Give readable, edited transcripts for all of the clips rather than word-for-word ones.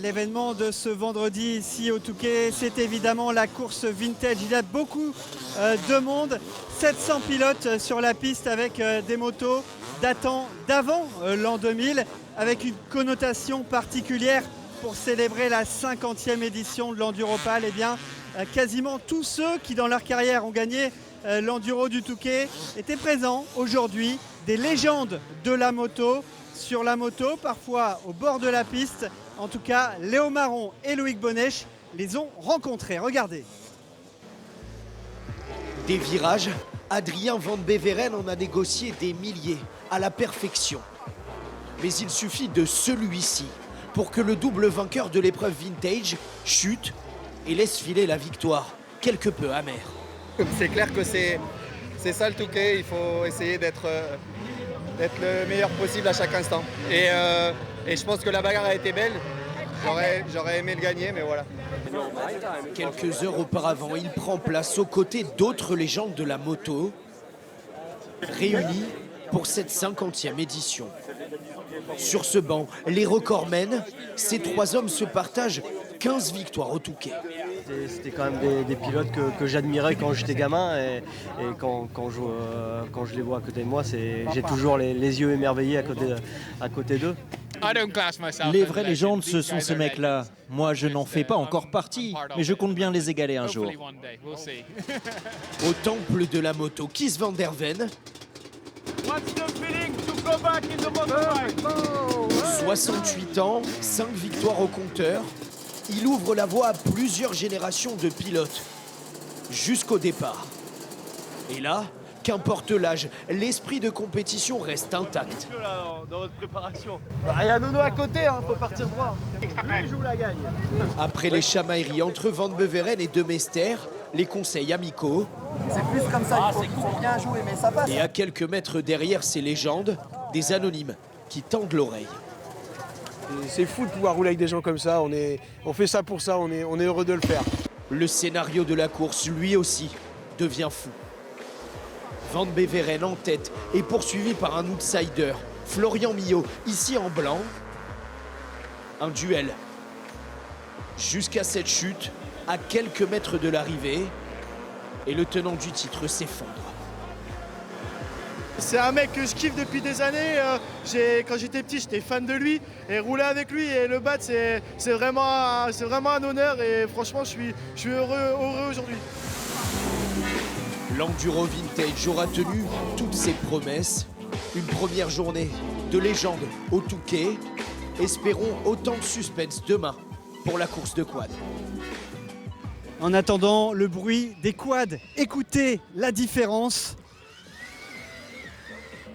L'événement de ce vendredi ici au Touquet, c'est évidemment la course vintage. Il y a beaucoup de monde, 700 pilotes sur la piste avec des motos datant d'avant l'an 2000, avec une connotation particulière pour célébrer la 50e édition de l'Enduropal. Eh bien, quasiment tous ceux qui dans leur carrière ont gagné l'Enduro du Touquet étaient présents aujourd'hui, des légendes de la moto, sur la moto, parfois au bord de la piste. En tout cas, Léo Marron et Loïc Bonnèche les ont rencontrés. Regardez. Des virages, Adrien Van Beveren en a négocié des milliers, à la perfection. Mais il suffit de celui-ci pour que le double vainqueur de l'épreuve vintage chute et laisse filer la victoire, quelque peu amère. C'est clair que c'est ça le Touquet, il faut essayer d'être le meilleur possible à chaque instant. Et je pense que la bagarre a été belle. J'aurais aimé le gagner, mais voilà. Quelques heures auparavant, il prend place aux côtés d'autres légendes de la moto, réunies pour cette 50e édition. Sur ce banc, les recordmen, ces trois hommes se partagent 15 victoires au Touquet. C'était quand même des pilotes que j'admirais quand j'étais gamin et quand je les vois à côté de moi, j'ai toujours les yeux émerveillés à côté d'eux. Les vraies légendes, ce sont ces mecs-là. Moi, je n'en fais pas encore partie, mais je compte bien les égaler un jour. Au temple de la moto, Kies van der Ven, 68 ans, 5 victoires au compteur. Il ouvre la voie à plusieurs générations de pilotes, jusqu'au départ. Et là, qu'importe l'âge, l'esprit de compétition reste intact. Dans votre préparation. Il y a Nono à côté, faut partir droit. Lui joue la gagne. Après les chamailleries entre Van Beveren et De Meester, les conseils amicaux. C'est plus comme ça, il faut bien jouer, mais ça passe. Et à quelques mètres derrière ces légendes, des anonymes qui tendent l'oreille. C'est fou de pouvoir rouler avec des gens comme ça, on fait ça pour ça, on est heureux de le faire. Le scénario de la course, lui aussi, devient fou. Van Beveren en tête est poursuivi par un outsider, Florian Milhaud, ici en blanc. Un duel. Jusqu'à cette chute, à quelques mètres de l'arrivée, et le tenant du titre s'effondre. C'est un mec que je kiffe depuis des années. Quand j'étais petit, j'étais fan de lui. Et rouler avec lui et le battre, c'est vraiment un honneur. Et franchement, je suis heureux aujourd'hui. L'Enduro Vintage aura tenu toutes ses promesses. Une première journée de légende au Touquet. Espérons autant de suspense demain pour la course de quad. En attendant le bruit des quads, écoutez la différence.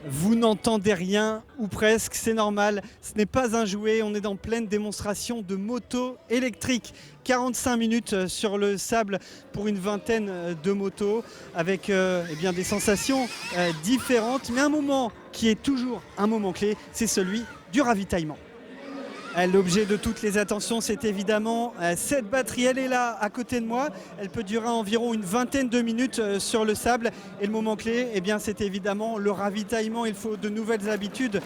Vous n'entendez rien, ou presque, c'est normal. Ce n'est pas un jouet, on est en pleine démonstration de moto électrique. 45 minutes sur le sable pour une vingtaine de motos, avec eh bien, des sensations différentes. Mais un moment qui est toujours un moment clé, c'est celui du ravitaillement. L'objet de toutes les attentions, c'est évidemment cette batterie. Elle est là à côté de moi. Elle peut durer environ une vingtaine de minutes sur le sable. Et le moment clé, eh bien, c'est évidemment le ravitaillement. Il faut de nouvelles habitudes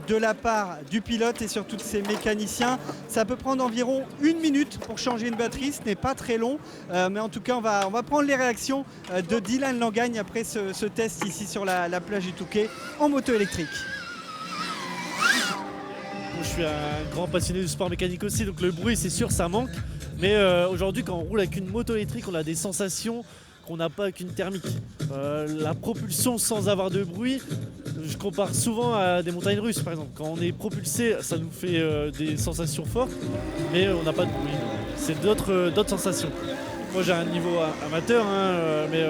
de la part du pilote et surtout de ses mécaniciens. Ça peut prendre environ une minute pour changer une batterie. Ce n'est pas très long. Mais en tout cas, on va prendre les réactions de Dylan Langagne après ce test ici sur la plage du Touquet en moto électrique. Je suis un grand passionné du sport mécanique aussi, donc le bruit c'est sûr ça manque. Mais aujourd'hui quand on roule avec une moto électrique, on a des sensations qu'on n'a pas avec une thermique. La propulsion sans avoir de bruit, je compare souvent à des montagnes russes par exemple. Quand on est propulsé, ça nous fait des sensations fortes, mais on n'a pas de bruit. C'est d'autres sensations. Moi j'ai un niveau amateur, mais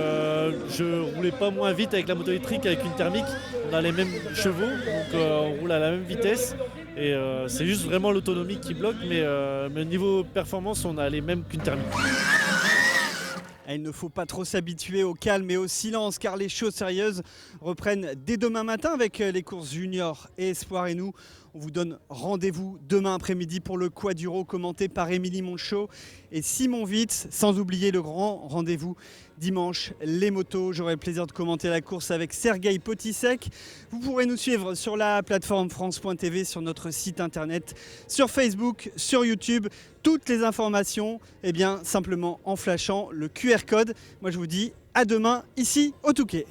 je roulais pas moins vite avec la moto électrique qu'avec une thermique. On a les mêmes chevaux, donc on roule à la même vitesse. Et c'est juste vraiment l'autonomie qui bloque, mais niveau performance, on a les mêmes qu'une thermique. Il ne faut pas trop s'habituer au calme et au silence car les choses sérieuses reprennent dès demain matin avec les courses juniors et espoir. Et nous, On vous donne rendez-vous demain après-midi pour le Quaduro commenté par Émilie Monchot et Simon Witz, sans oublier le grand rendez-vous dimanche, les motos. J'aurai le plaisir de commenter la course avec Sergueï Potisek. Vous pourrez nous suivre sur la plateforme France.tv, sur notre site internet, sur Facebook, sur YouTube. Toutes les informations, simplement en flashant le QR code. Moi je vous dis à demain ici au Touquet.